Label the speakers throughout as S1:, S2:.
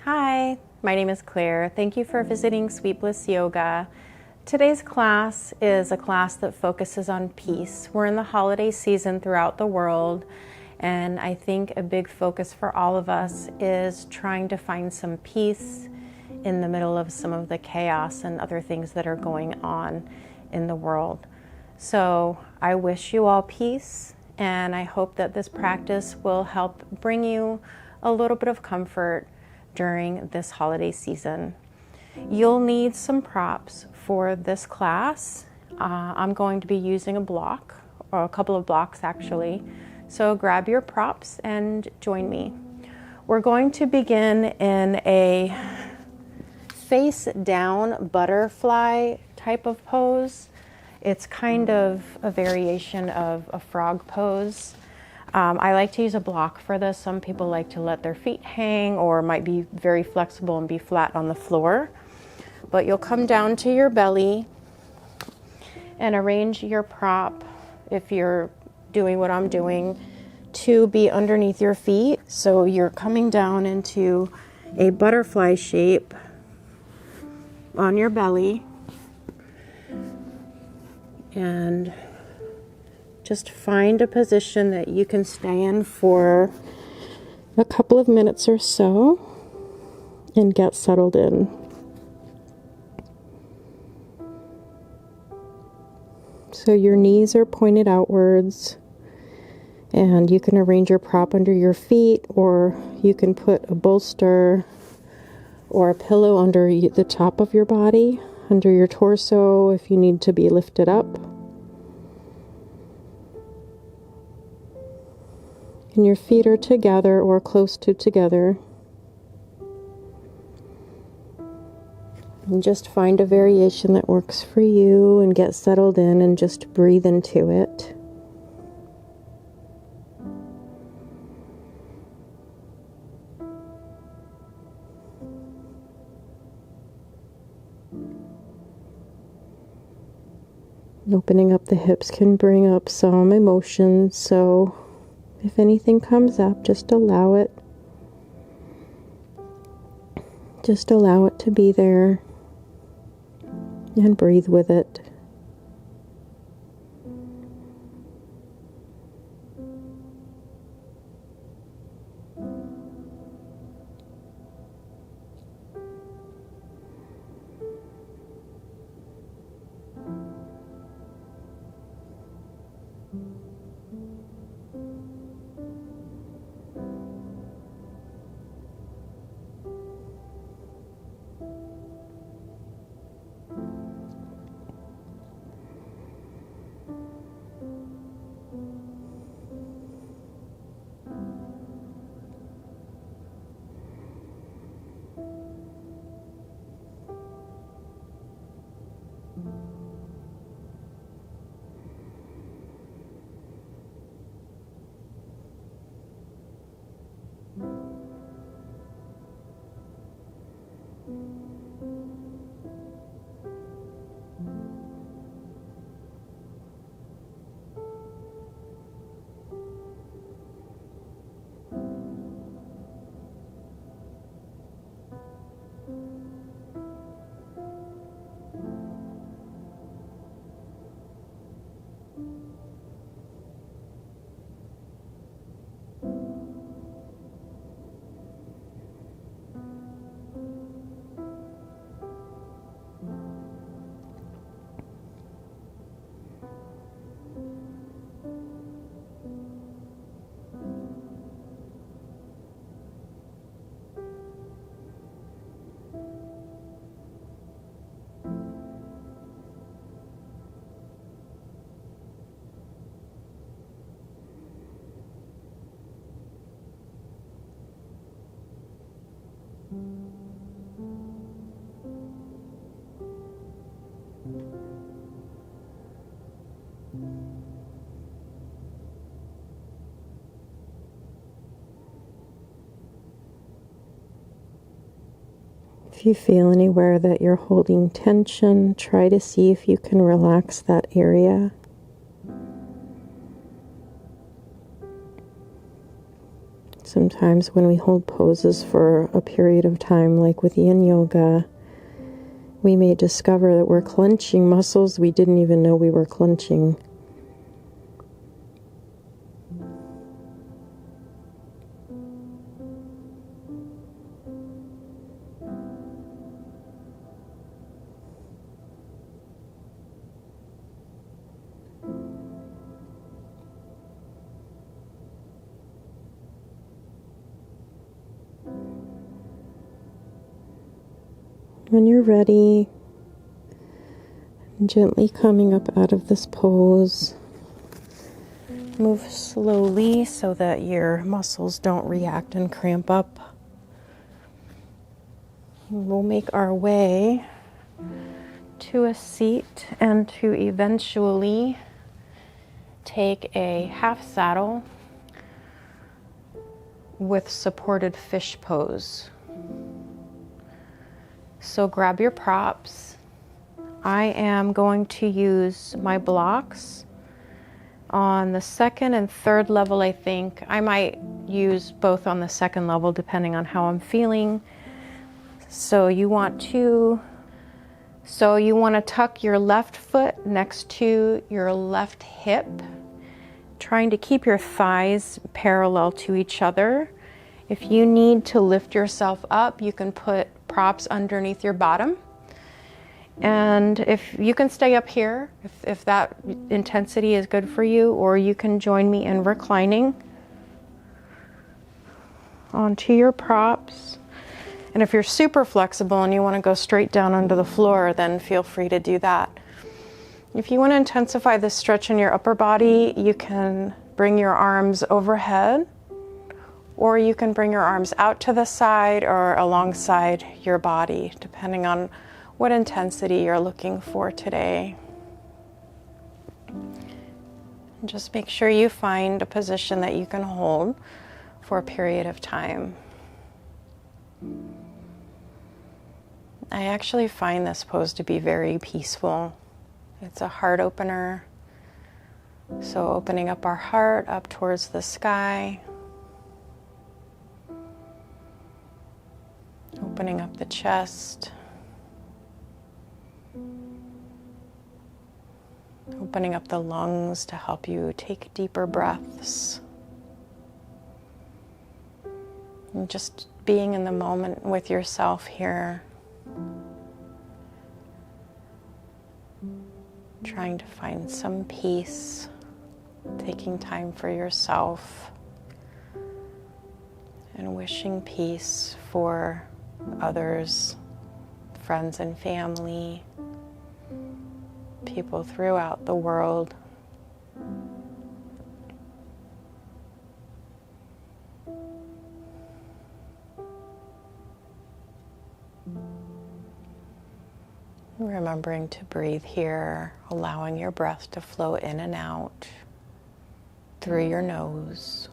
S1: Hi, my name is Claire. Thank you for visiting Sweet Bliss Yoga. Today's class is a class that focuses on peace. We're in the holiday season throughout the world, and I think a big focus for all of us is trying to find some peace in the middle of some of the chaos and other things that are going on in the world. So I wish you all peace, and I hope that this practice will help bring you a little bit of comfort during this holiday season. You'll need some props for this class. I'm going to be using a block, or a couple of blocks actually. So grab your props and join me. We're going to begin in a face down butterfly type of pose. It's kind of a variation of a frog pose. I like to use a block for this. Some people like to let their feet hang or might be very flexible and be flat on the floor. But you'll come down to your belly and arrange your prop, if you're doing what I'm doing, to be underneath your feet. So you're coming down into a butterfly shape on your belly. And just find a position that you can stay in for a couple of minutes or so and get settled in. So your knees are pointed outwards, and you can arrange your prop under your feet, or you can put a bolster or a pillow under the top of your body, under your torso if you need to be lifted up. And your feet are together or close to together. And just find a variation that works for you and get settled in and just breathe into it. Opening up the hips can bring up some emotions, so if anything comes up, just allow it. Just allow it to be there and breathe with it. If you feel anywhere that you're holding tension, try to see if you can relax that area. Sometimes when we hold poses for a period of time, like with yin yoga, we may discover that we're clenching muscles we didn't even know we were clenching. When you're ready, gently coming up out of this pose, move slowly so that your muscles don't react and cramp up. We'll make our way to a seat and to eventually take a half saddle with supported fish pose. So grab your props. I am going to use my blocks on the second and third level, I think. I might use both on the second level depending on how I'm feeling. So you want to tuck your left foot next to your left hip, trying to keep your thighs parallel to each other. If you need to lift yourself up, you can put props underneath your bottom. And if you can stay up here, if that intensity is good for you, or you can join me in reclining onto your props. And if you're super flexible and you want to go straight down onto the floor, then feel free to do that. If you want to intensify the stretch in your upper body, you can bring your arms overhead, or you can bring your arms out to the side or alongside your body, depending on what intensity you're looking for today. And just make sure you find a position that you can hold for a period of time. I actually find this pose to be very peaceful. It's a heart opener. So opening up our heart up towards the sky. Opening up the chest. Opening up the lungs to help you take deeper breaths. And just being in the moment with yourself here. Trying to find some peace. Taking time for yourself. And wishing peace for others, friends and family, people throughout the world. Remembering to breathe here, allowing your breath to flow in and out through your nose.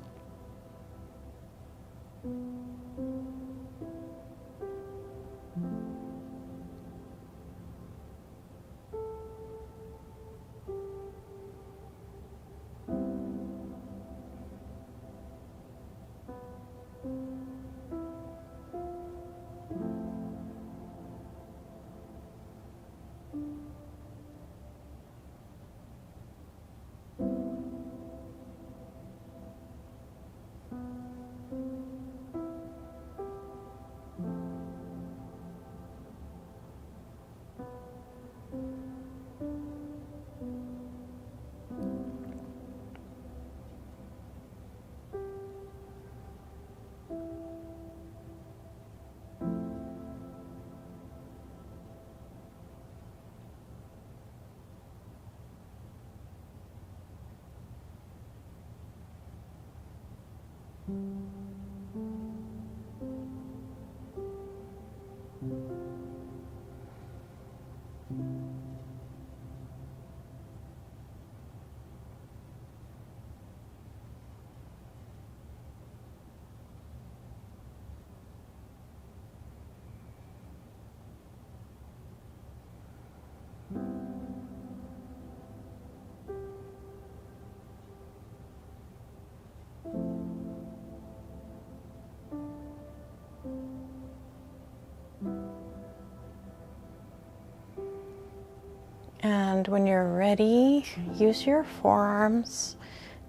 S1: And when you're ready, use your forearms,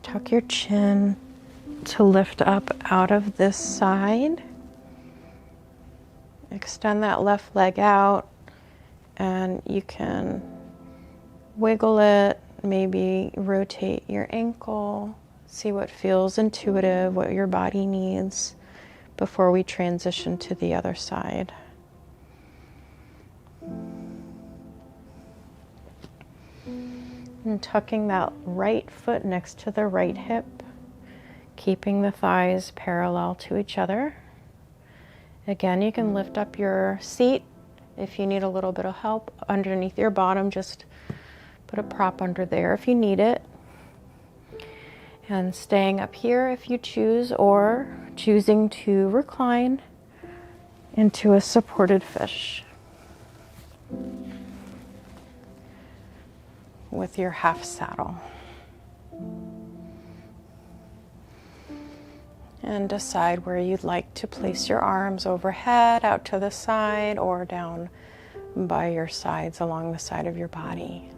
S1: tuck your chin to lift up out of this side. Extend that left leg out, and you can wiggle it, maybe rotate your ankle, see what feels intuitive, what your body needs before we transition to the other side. And tucking that right foot next to the right hip, keeping the thighs parallel to each other. Again, you can lift up your seat if you need a little bit of help underneath your bottom. Just put a prop under there if you need it. And staying up here if you choose, or choosing to recline into a supported fish with your half saddle. And decide where you'd like to place your arms: overhead, out to the side, or down by your sides along the side of your body.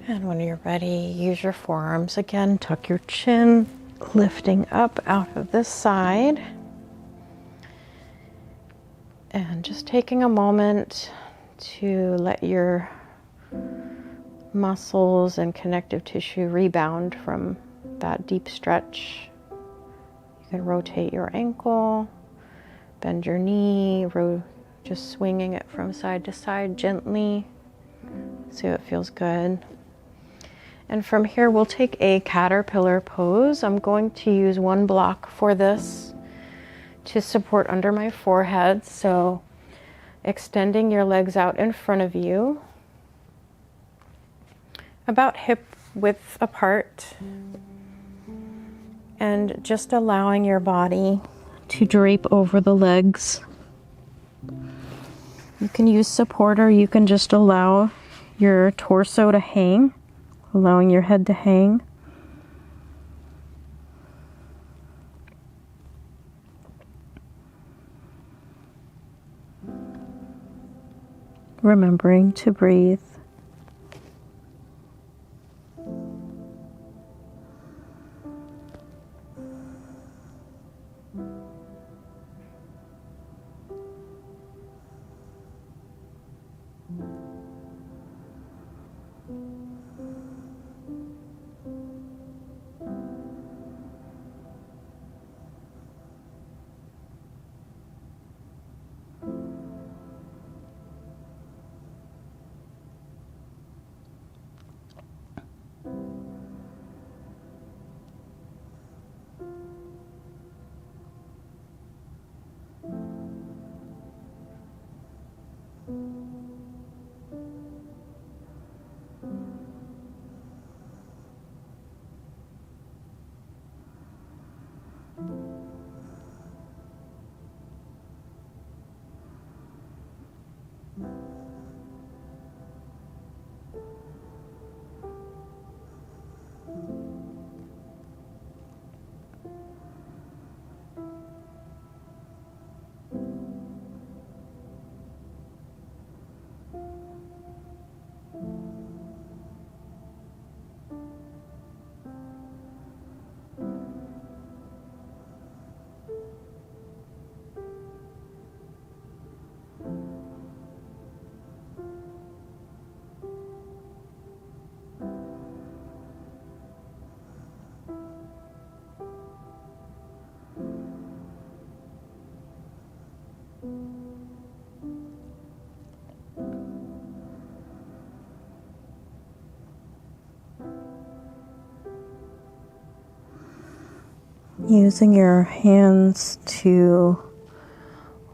S1: And when you're ready, use your forearms again, tuck your chin, lifting up out of this side. And just taking a moment to let your muscles and connective tissue rebound from that deep stretch. You can rotate your ankle, bend your knee, just swinging it from side to side gently. See what feels good. And from here, we'll take a caterpillar pose. I'm going to use one block for this to support under my forehead. So extending your legs out in front of you, about hip width apart, and just allowing your body to drape over the legs. You can use support, or you can just allow your torso to hang, allowing your head to hang. Remembering to breathe. Using your hands to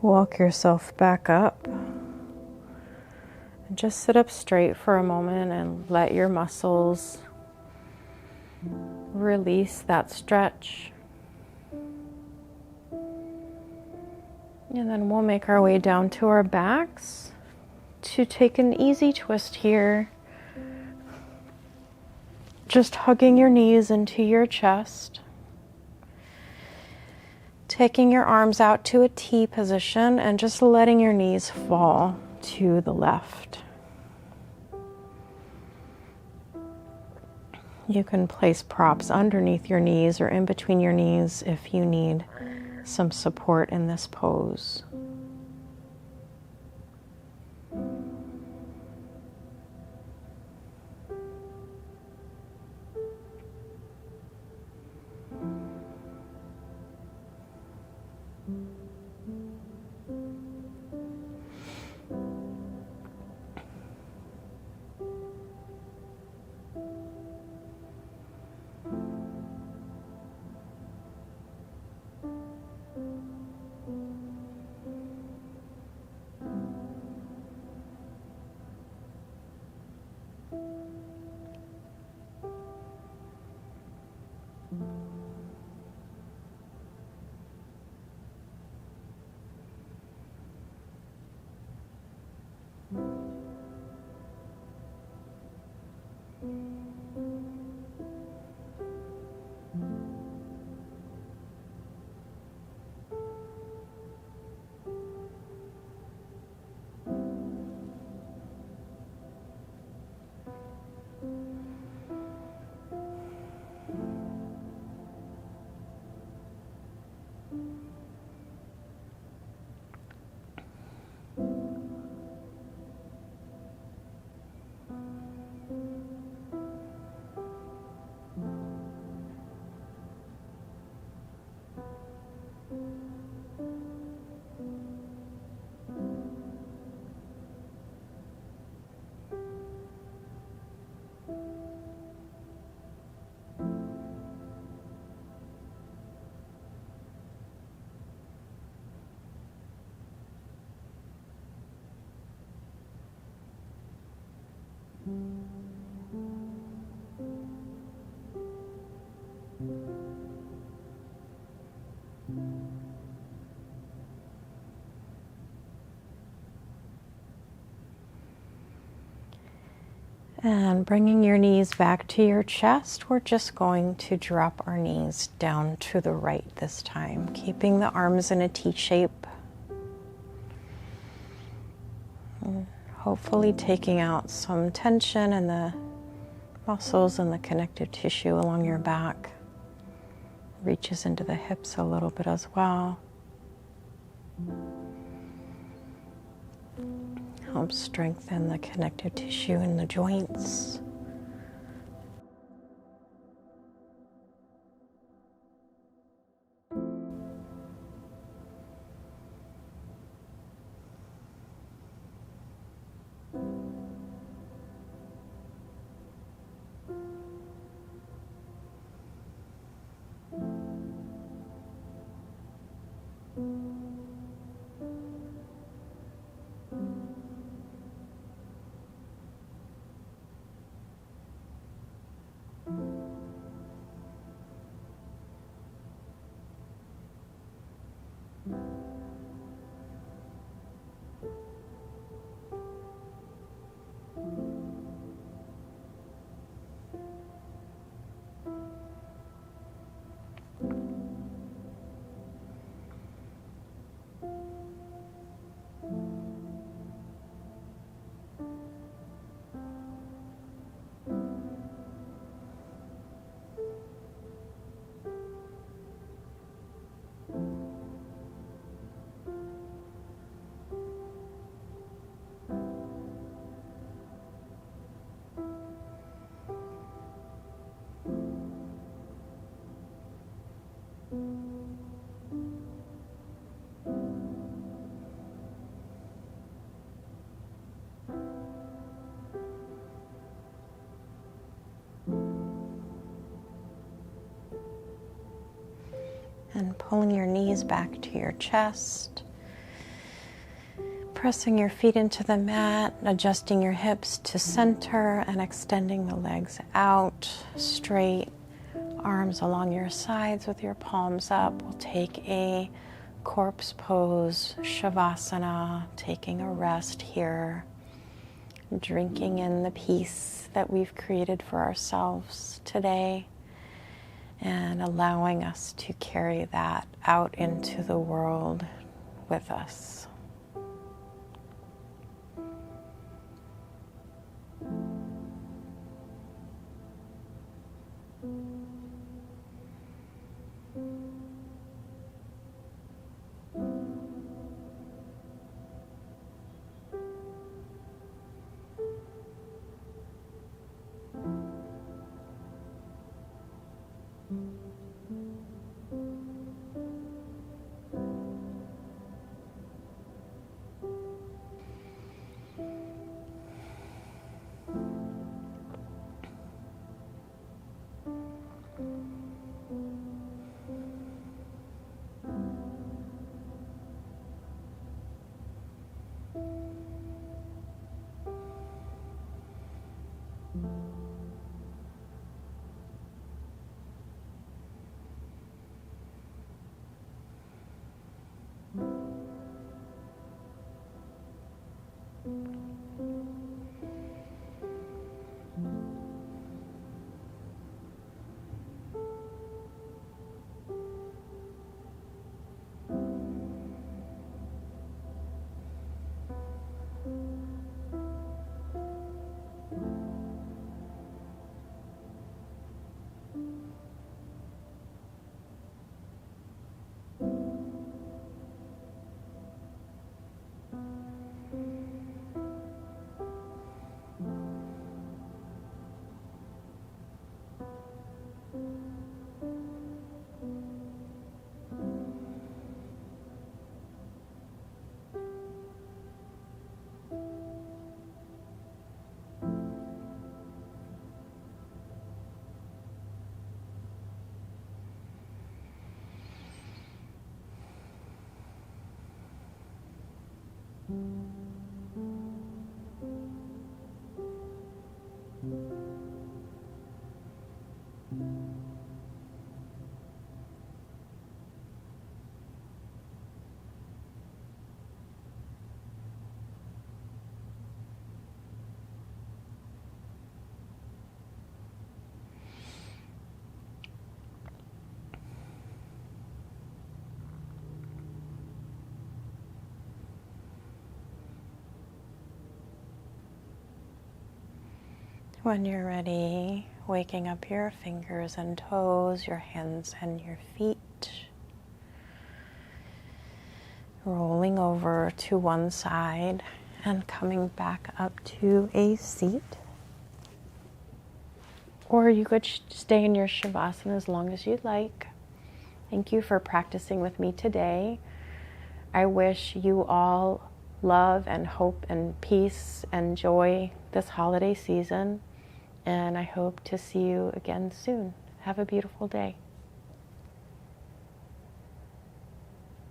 S1: walk yourself back up. And just sit up straight for a moment and let your muscles release that stretch. And then we'll make our way down to our backs to take an easy twist here. Just hugging your knees into your chest. Taking your arms out to a T position and just letting your knees fall to the left. You can place props underneath your knees or in between your knees if you need some support in this pose. And bringing your knees back to your chest, we're just going to drop our knees down to the right this time, keeping the arms in a T shape. And hopefully taking out some tension in the muscles and the connective tissue along your back. Reaches into the hips a little bit as well. Helps strengthen the connective tissue in the joints. pulling your knees back to your chest, pressing your feet into the mat, adjusting your hips to center and extending the legs out straight, arms along your sides with your palms up. We'll take a corpse pose, Shavasana, taking a rest here, drinking in the peace that we've created for ourselves today, and allowing us to carry that out into the world with us. When you're ready, waking up your fingers and toes, your hands and your feet, rolling over to one side and coming back up to a seat. Or you could stay in your Shavasana as long as you'd like. Thank you for practicing with me today. I wish you all love and hope and peace and joy this holiday season. And I hope to see you again soon. Have a beautiful day.